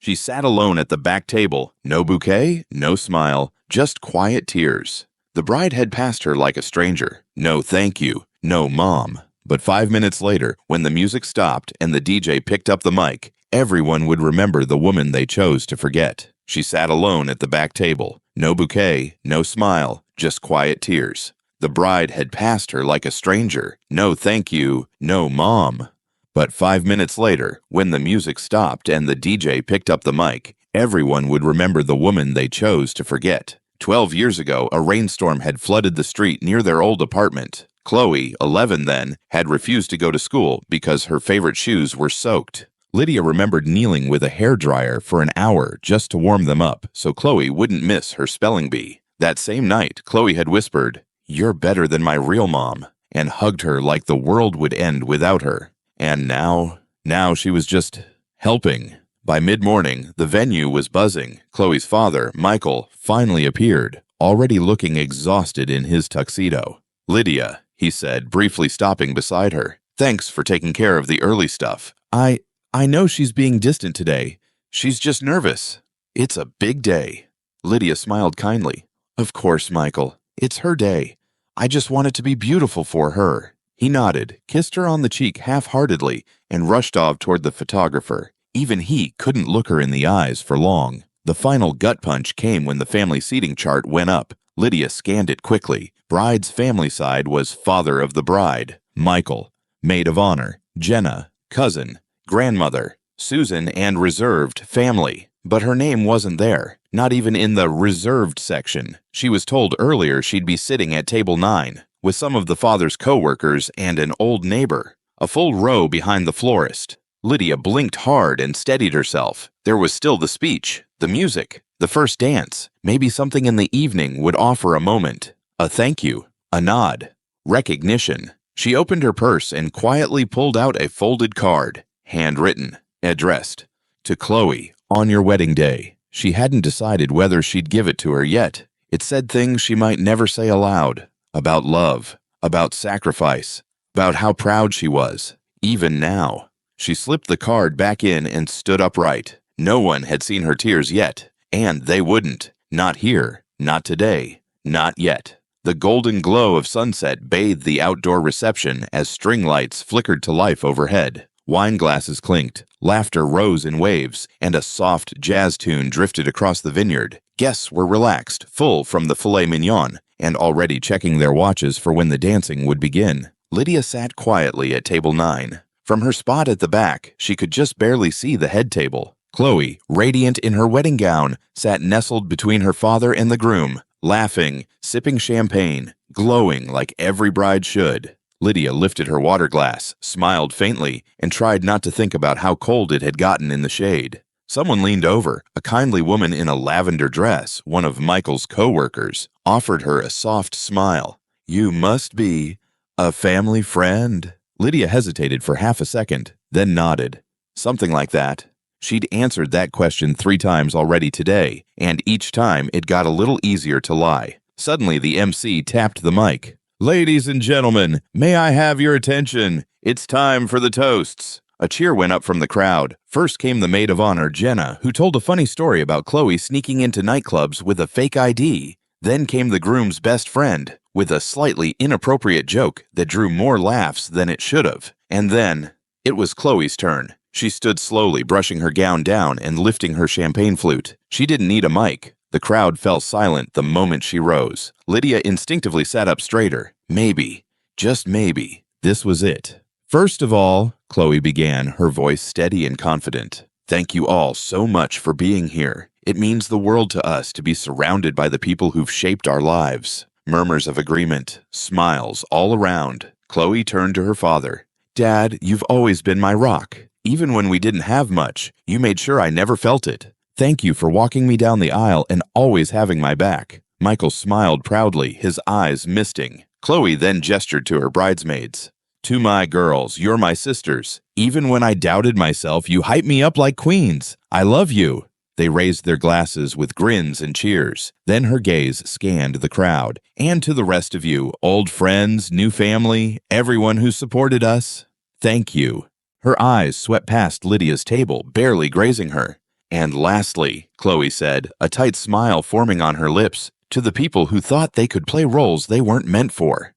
She sat alone at the back table, no bouquet, no smile, just quiet tears. The bride had passed her like a stranger. No thank you, no mom. But 5 minutes later, when the music stopped and the DJ picked up the mic, everyone would remember the woman they chose to forget. She sat alone at the back table, no bouquet, no smile, just quiet tears. The bride had passed her like a stranger. No thank you, no mom. But 5 minutes later, when the music stopped and the DJ picked up the mic, everyone would remember the woman they chose to forget. 12 years ago, a rainstorm had flooded the street near their old apartment. Chloe, 11 then, had refused to go to school because her favorite shoes were soaked. Lydia remembered kneeling with a hairdryer for an hour just to warm them up so Chloe wouldn't miss her spelling bee. That same night, Chloe had whispered, "You're better than my real mom," and hugged her like the world would end without her. And now she was just helping. By mid-morning, the venue was buzzing. Chloe's father, Michael, finally appeared, already looking exhausted in his tuxedo. "Lydia," he said, briefly stopping beside her. "Thanks for taking care of the early stuff. I know she's being distant today. She's just nervous. It's a big day." Lydia smiled kindly. "Of course, Michael. It's her day. I just want it to be beautiful for her." He nodded, kissed her on the cheek half-heartedly, and rushed off toward the photographer. Even he couldn't look her in the eyes for long. The final gut punch came when the family seating chart went up. Lydia scanned it quickly. Bride's family side was father of the bride, Michael, maid of honor, Jenna, cousin, grandmother, Susan, and reserved family. But her name wasn't there, not even in the reserved section. She was told earlier she'd be sitting at table 9, with some of the father's co-workers and an old neighbor, a full row behind the florist. Lydia blinked hard and steadied herself. There was still the speech, the music, the first dance. Maybe something in the evening would offer a moment, a thank you, a nod, recognition. She opened her purse and quietly pulled out a folded card, handwritten, addressed, "To Chloe, on your wedding day." She hadn't decided whether she'd give it to her yet. It said things she might never say aloud, about love, about sacrifice, about how proud she was, even now. She slipped the card back in and stood upright. No one had seen her tears yet, and they wouldn't. Not here, not today, not yet. The golden glow of sunset bathed the outdoor reception as string lights flickered to life overhead. Wine glasses clinked, laughter rose in waves, and a soft jazz tune drifted across the vineyard. Guests were relaxed, full from the filet mignon, and already checking their watches for when the dancing would begin. Lydia sat quietly at table 9. From her spot at the back, she could just barely see the head table. Chloe, radiant in her wedding gown, sat nestled between her father and the groom, laughing, sipping champagne, glowing like every bride should. Lydia lifted her water glass, smiled faintly, and tried not to think about how cold it had gotten in the shade. Someone leaned over. A kindly woman in a lavender dress, one of Michael's co-workers, offered her a soft smile. "You must be a family friend." Lydia hesitated for half a second, then nodded. Something like that. She'd answered that question 3 times already today, and each time it got a little easier to lie. Suddenly the MC tapped the mic. "Ladies and gentlemen, may I have your attention? It's time for the toasts." A cheer went up from the crowd. First came the maid of honor, Jenna, who told a funny story about Chloe sneaking into nightclubs with a fake ID. Then came the groom's best friend, with a slightly inappropriate joke that drew more laughs than it should have. And then, it was Chloe's turn. She stood slowly, brushing her gown down and lifting her champagne flute. She didn't need a mic. The crowd fell silent the moment she rose. Lydia instinctively sat up straighter. Maybe, just maybe, this was it. "First of all," Chloe began, her voice steady and confident, "thank you all so much for being here. It means the world to us to be surrounded by the people who've shaped our lives." Murmurs of agreement, smiles all around. Chloe turned to her father. "Dad, you've always been my rock. Even when we didn't have much, you made sure I never felt it. Thank you for walking me down the aisle and always having my back." Michael smiled proudly, his eyes misting. Chloe then gestured to her bridesmaids. "To my girls, you're my sisters. Even when I doubted myself, you hyped me up like queens. I love you." They raised their glasses with grins and cheers. Then her gaze scanned the crowd. "And to the rest of you, old friends, new family, everyone who supported us, thank you." Her eyes swept past Lydia's table, barely grazing her. And lastly, Chloe said, a tight smile forming on her lips, to the people who thought they could play roles they weren't meant for.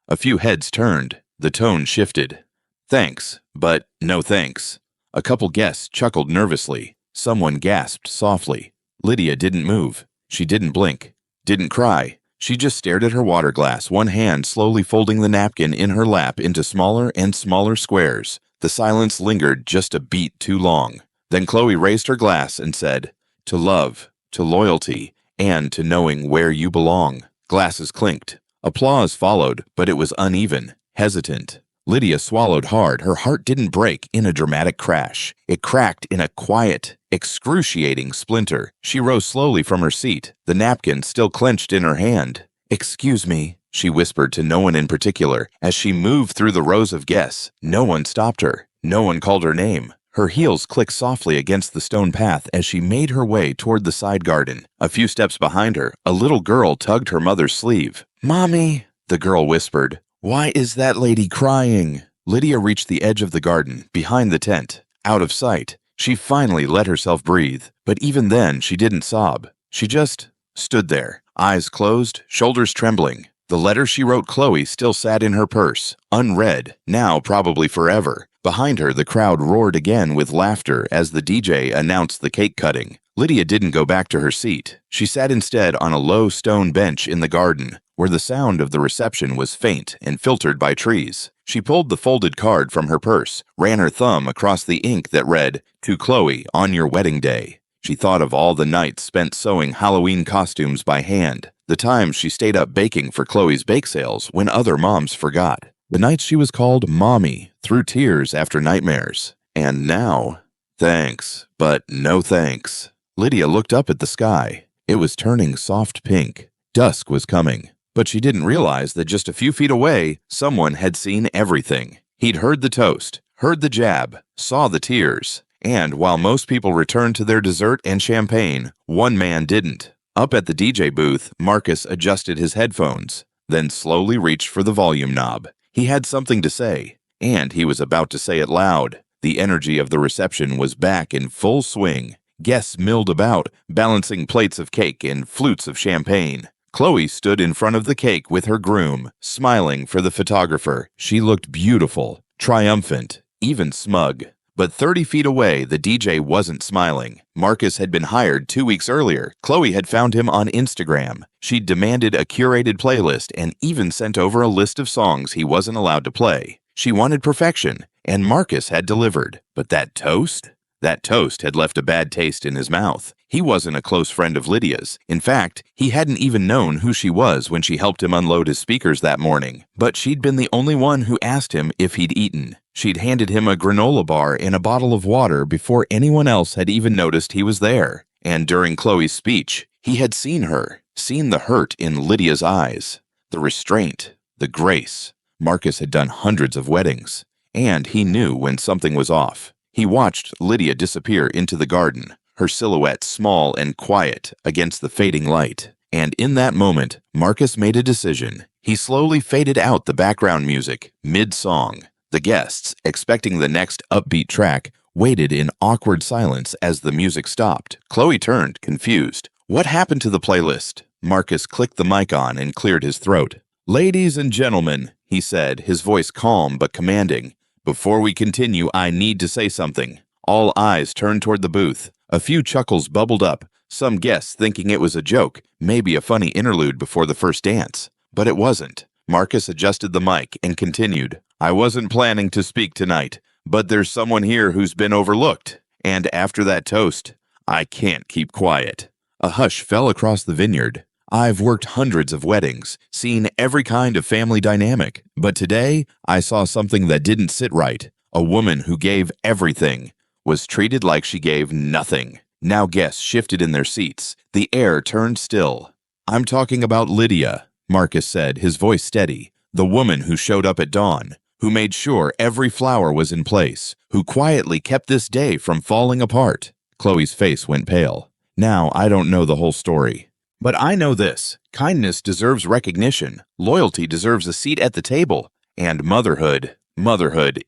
A few heads turned. The tone shifted. Thanks, but no thanks. A couple guests chuckled nervously. Someone gasped softly. Lydia didn't move. She didn't blink. Didn't cry. She just stared at her water glass, one hand slowly folding the napkin in her lap into smaller and smaller squares. The silence lingered just a beat too long. Then Chloe raised her glass and said, "To love, to loyalty, and to knowing where you belong." Glasses clinked. Applause followed, but it was uneven, hesitant. Lydia swallowed hard. Her heart didn't break in a dramatic crash. It cracked in a quiet, excruciating splinter. She rose slowly from her seat, the napkin still clenched in her hand. "Excuse me," she whispered to no one in particular. As she moved through the rows of guests, no one stopped her. No one called her name. Her heels clicked softly against the stone path as she made her way toward the side garden. A few steps behind her, a little girl tugged her mother's sleeve. "Mommy," the girl whispered. "Why is that lady crying?" Lydia reached the edge of the garden, behind the tent, out of sight. She finally let herself breathe, but even then she didn't sob. She just stood there, eyes closed, shoulders trembling. The letter she wrote Chloe still sat in her purse, unread, now probably forever. Behind her, the crowd roared again with laughter as the DJ announced the cake cutting. Lydia didn't go back to her seat. She sat instead on a low stone bench in the garden, where the sound of the reception was faint and filtered by trees. She pulled the folded card from her purse, ran her thumb across the ink that read, "To Chloe, on your wedding day." She thought of all the nights spent sewing Halloween costumes by hand, the times she stayed up baking for Chloe's bake sales when other moms forgot, the nights she was called Mommy through tears after nightmares. And now, thanks, but no thanks. Lydia looked up at the sky. It was turning soft pink. Dusk was coming. But she didn't realize that just a few feet away, someone had seen everything. He'd heard the toast, heard the jab, saw the tears. And while most people returned to their dessert and champagne, one man didn't. Up at the DJ booth, Marcus adjusted his headphones, then slowly reached for the volume knob. He had something to say, and he was about to say it loud. The energy of the reception was back in full swing. Guests milled about, balancing plates of cake and flutes of champagne. Chloe stood in front of the cake with her groom, smiling for the photographer. She looked beautiful, triumphant, even smug. But 30 feet away, the DJ wasn't smiling. Marcus had been hired 2 weeks earlier. Chloe had found him on Instagram. She'd demanded a curated playlist and even sent over a list of songs he wasn't allowed to play. She wanted perfection, and Marcus had delivered. But that toast? That toast had left a bad taste in his mouth. He wasn't a close friend of Lydia's. In fact, he hadn't even known who she was when she helped him unload his speakers that morning. But she'd been the only one who asked him if he'd eaten. She'd handed him a granola bar and a bottle of water before anyone else had even noticed he was there. And during Chloe's speech, he had seen her, seen the hurt in Lydia's eyes, the restraint, the grace. Marcus had done hundreds of weddings, and he knew when something was off. He watched Lydia disappear into the garden, her silhouette small and quiet against the fading light. And in that moment, Marcus made a decision. He slowly faded out the background music, mid-song. The guests, expecting the next upbeat track, waited in awkward silence as the music stopped. Chloe turned, confused. "What happened to the playlist?" Marcus clicked the mic on and cleared his throat. "Ladies and gentlemen," he said, his voice calm but commanding. "Before we continue, I need to say something." All eyes turned toward the booth. A few chuckles bubbled up, some guests thinking it was a joke, maybe a funny interlude before the first dance. But it wasn't. Marcus adjusted the mic and continued. "I wasn't planning to speak tonight, but there's someone here who's been overlooked. And after that toast, I can't keep quiet." A hush fell across the vineyard. I've worked hundreds of weddings, seen every kind of family dynamic, but today I saw something that didn't sit right. A woman who gave everything was treated like she gave nothing. Now guests shifted in their seats. The air turned still. "I'm talking about Lydia," Marcus said, his voice steady. "The woman who showed up at dawn, who made sure every flower was in place, who quietly kept this day from falling apart." Chloe's face went pale. "Now, I don't know the whole story. But I know this. Kindness deserves recognition. Loyalty deserves a seat at the table. And motherhood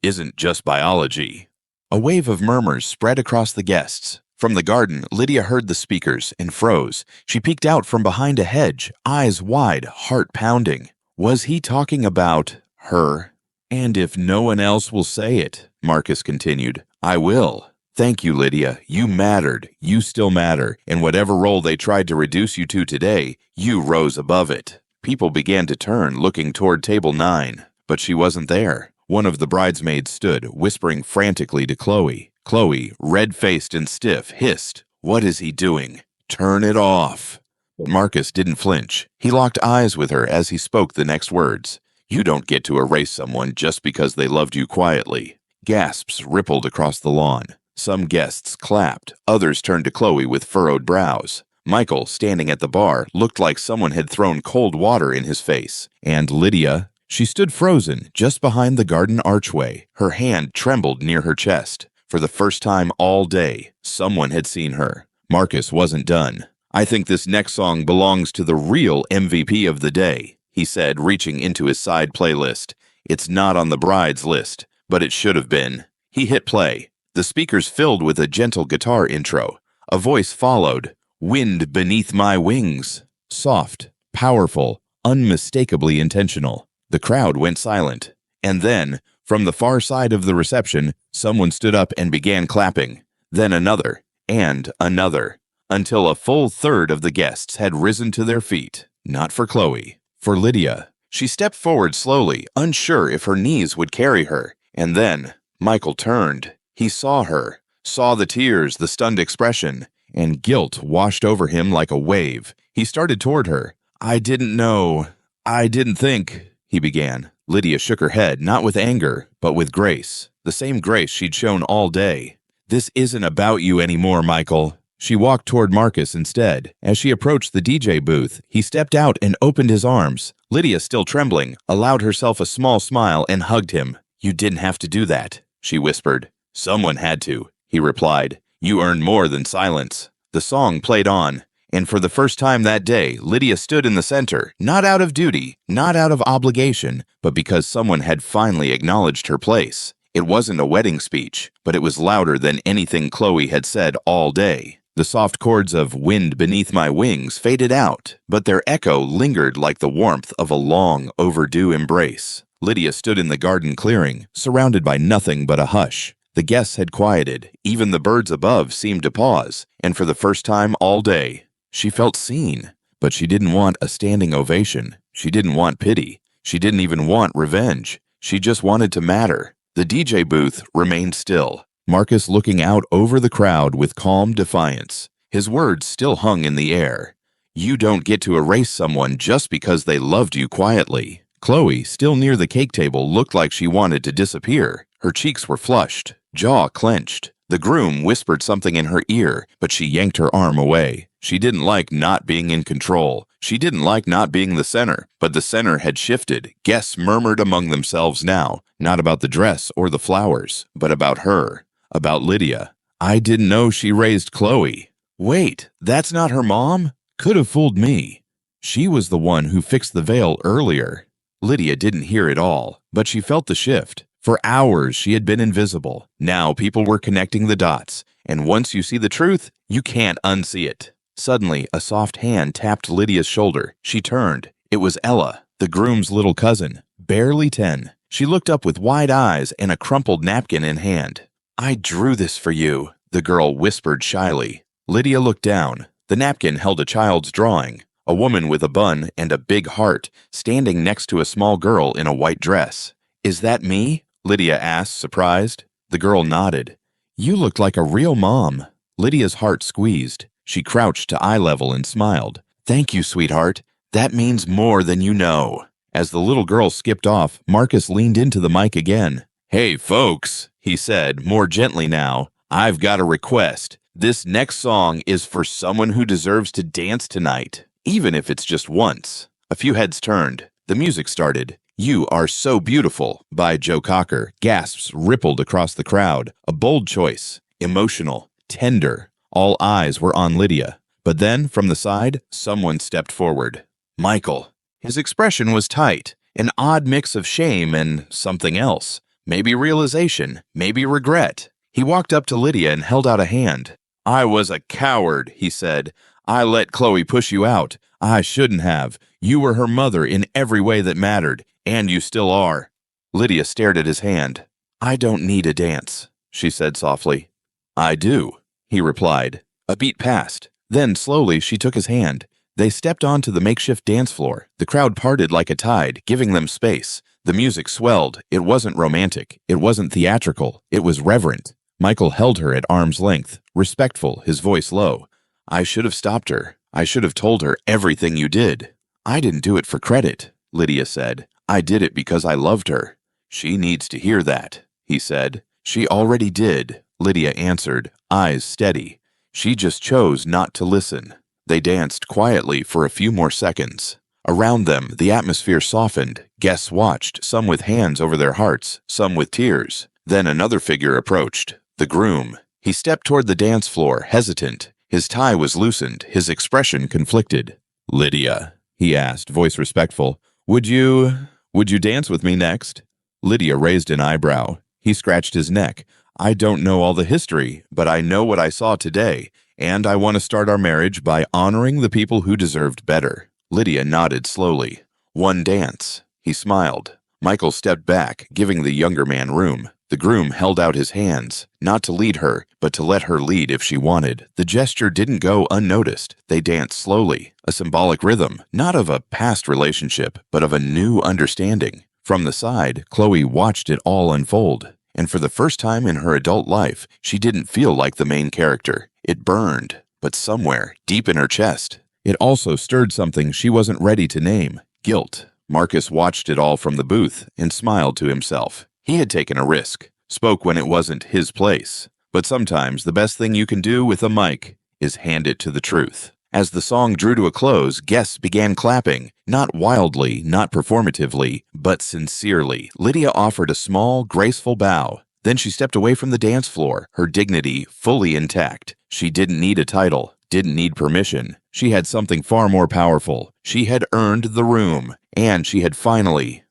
isn't just biology." A wave of murmurs spread across the guests. From the garden, Lydia heard the speakers and froze. She peeked out from behind a hedge, eyes wide, heart pounding. Was he talking about her? And if no one else will say it, Marcus continued, I will. Thank you, Lydia. You mattered. You still matter. And whatever role they tried to reduce you to today, you rose above it. People began to turn, looking toward table 9. But she wasn't there. One of the bridesmaids stood, whispering frantically to Chloe. Chloe, red-faced and stiff, hissed, What is he doing? Turn it off. But Marcus didn't flinch. He locked eyes with her as he spoke the next words. You don't get to erase someone just because they loved you quietly. Gasps rippled across the lawn. Some guests clapped. Others turned to Chloe with furrowed brows. Michael, standing at the bar, looked like someone had thrown cold water in his face. And Lydia, she stood frozen just behind the garden archway. Her hand trembled near her chest. For the first time all day, someone had seen her. Marcus wasn't done. I think this next song belongs to the real MVP of the day, he said, reaching into his side playlist. It's not on the bride's list, but it should have been. He hit play. The speakers filled with a gentle guitar intro. A voice followed. Wind beneath my wings. Soft, powerful, unmistakably intentional. The crowd went silent. And then, from the far side of the reception, someone stood up and began clapping. Then another, and another, until a full third of the guests had risen to their feet. Not for Chloe, for Lydia. She stepped forward slowly, unsure if her knees would carry her. And then, Michael turned. He saw her, saw the tears, the stunned expression, and guilt washed over him like a wave. He started toward her. I didn't know. I didn't think, he began. Lydia shook her head, not with anger, but with grace. The same grace she'd shown all day. This isn't about you anymore, Michael. She walked toward Marcus instead. As she approached the DJ booth, he stepped out and opened his arms. Lydia, still trembling, allowed herself a small smile and hugged him. You didn't have to do that, she whispered. Someone had to, he replied. You earned more than silence. The song played on. And for the first time that day, Lydia stood in the center, not out of duty, not out of obligation, but because someone had finally acknowledged her place. It wasn't a wedding speech, but it was louder than anything Chloe had said all day. The soft chords of Wind Beneath My Wings faded out, but their echo lingered like the warmth of a long, overdue embrace. Lydia stood in the garden clearing, surrounded by nothing but a hush. The guests had quieted, even the birds above seemed to pause, and for the first time all day, she felt seen. But she didn't want a standing ovation. She didn't want pity. She didn't even want revenge. She just wanted to matter. The DJ booth remained still, Marcus looking out over the crowd with calm defiance. His words still hung in the air. You don't get to erase someone just because they loved you quietly. Chloe, still near the cake table, looked like she wanted to disappear. Her cheeks were flushed, jaw clenched. The groom whispered something in her ear, but she yanked her arm away. She didn't like not being in control. She didn't like not being the center, but the center had shifted. Guests murmured among themselves now, not about the dress or the flowers, but about her, about Lydia. I didn't know she raised Chloe. Wait, that's not her mom? Could have fooled me. She was the one who fixed the veil earlier. Lydia didn't hear it all, but she felt the shift. For hours, she had been invisible. Now people were connecting the dots, and once you see the truth, you can't unsee it. Suddenly, a soft hand tapped Lydia's shoulder. She turned. It was Ella, the groom's little cousin, barely 10. She looked up with wide eyes and a crumpled napkin in hand. I drew this for you, the girl whispered shyly. Lydia looked down. The napkin held a child's drawing, a woman with a bun and a big heart, standing next to a small girl in a white dress. Is that me? Lydia asked, surprised. The girl nodded. You looked like a real mom. Lydia's heart squeezed. She crouched to eye level and smiled. Thank you, sweetheart. That means more than you know. As the little girl skipped off, Marcus leaned into the mic again. Hey, folks, he said, more gently now. I've got a request. This next song is for someone who deserves to dance tonight, even if it's just once. A few heads turned. The music started. You Are So Beautiful by Joe Cocker. Gasps rippled across the crowd. A bold choice. Emotional. Tender. All eyes were on Lydia. But then, from the side, someone stepped forward. Michael. His expression was tight, an odd mix of shame and something else. Maybe realization, maybe regret. He walked up to Lydia and held out a hand. "I was a coward," he said. "I let Chloe push you out. I shouldn't have. You were her mother in every way that mattered, and you still are." Lydia stared at his hand. "I don't need a dance," she said softly. "I do," he replied. A beat passed. Then, slowly, she took his hand. They stepped onto the makeshift dance floor. The crowd parted like a tide, giving them space. The music swelled. It wasn't romantic. It wasn't theatrical. It was reverent. Michael held her at arm's length, respectful, his voice low. "I should have stopped her. I should have told her everything you did." "I didn't do it for credit," Lydia said. "I did it because I loved her." "She needs to hear that," he said. "She already did," Lydia answered, eyes steady. "She just chose not to listen." They danced quietly for a few more seconds. Around them, the atmosphere softened. Guests watched, some with hands over their hearts, some with tears. Then another figure approached, the groom. He stepped toward the dance floor, hesitant. His tie was loosened, his expression conflicted. "Lydia," he asked, voice respectful, Would you dance with me next?" Lydia raised an eyebrow. He scratched his neck. "I don't know all the history, but I know what I saw today, and I want to start our marriage by honoring the people who deserved better." Lydia nodded slowly. "One dance." He smiled. Michael stepped back, giving the younger man room. The groom held out his hands, not to lead her, but to let her lead if she wanted. The gesture didn't go unnoticed. They danced slowly, a symbolic rhythm, not of a past relationship, but of a new understanding. From the side, Chloe watched it all unfold, and for the first time in her adult life, she didn't feel like the main character. It burned, but somewhere, deep in her chest. It also stirred something she wasn't ready to name: guilt. Marcus watched it all from the booth and smiled to himself. He had taken a risk, spoke when it wasn't his place. But sometimes the best thing you can do with a mic is hand it to the truth. As the song drew to a close, guests began clapping, not wildly, not performatively, but sincerely. Lydia offered a small, graceful bow. Then she stepped away from the dance floor, her dignity fully intact. She didn't need a title, didn't need permission. She had something far more powerful. She had earned the room, and she had finally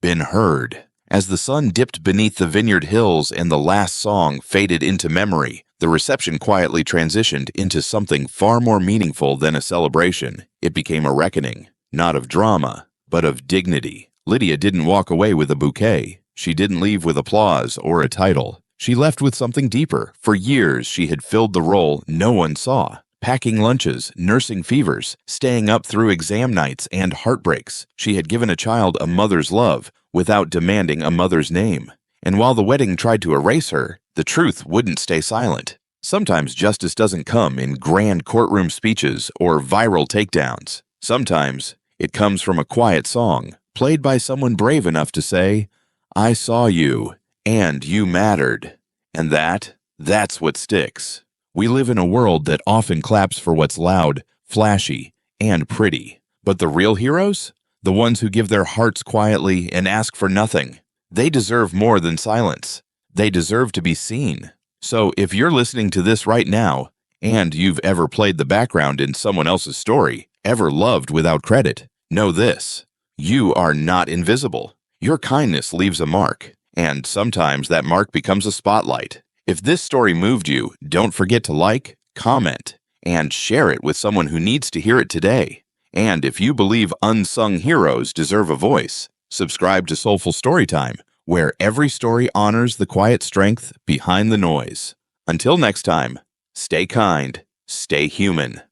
been heard. As the sun dipped beneath the vineyard hills and the last song faded into memory, the reception quietly transitioned into something far more meaningful than a celebration. It became a reckoning, not of drama, but of dignity. Lydia didn't walk away with a bouquet. She didn't leave with applause or a title. She left with something deeper. For years, she had filled the role no one saw. Packing lunches, nursing fevers, staying up through exam nights and heartbreaks. She had given a child a mother's love without demanding a mother's name. And while the wedding tried to erase her, the truth wouldn't stay silent. Sometimes justice doesn't come in grand courtroom speeches or viral takedowns. Sometimes it comes from a quiet song, played by someone brave enough to say, "I saw you, and you mattered." And that's what sticks. We live in a world that often claps for what's loud, flashy, and pretty. But the real heroes? The ones who give their hearts quietly and ask for nothing. They deserve more than silence. They deserve to be seen. So if you're listening to this right now, and you've ever played the background in someone else's story, ever loved without credit, know this: you are not invisible. Your kindness leaves a mark, and sometimes that mark becomes a spotlight. If this story moved you, don't forget to like, comment, and share it with someone who needs to hear it today. And if you believe unsung heroes deserve a voice, subscribe to Soulful Storytime, where every story honors the quiet strength behind the noise. Until next time, stay kind, stay human.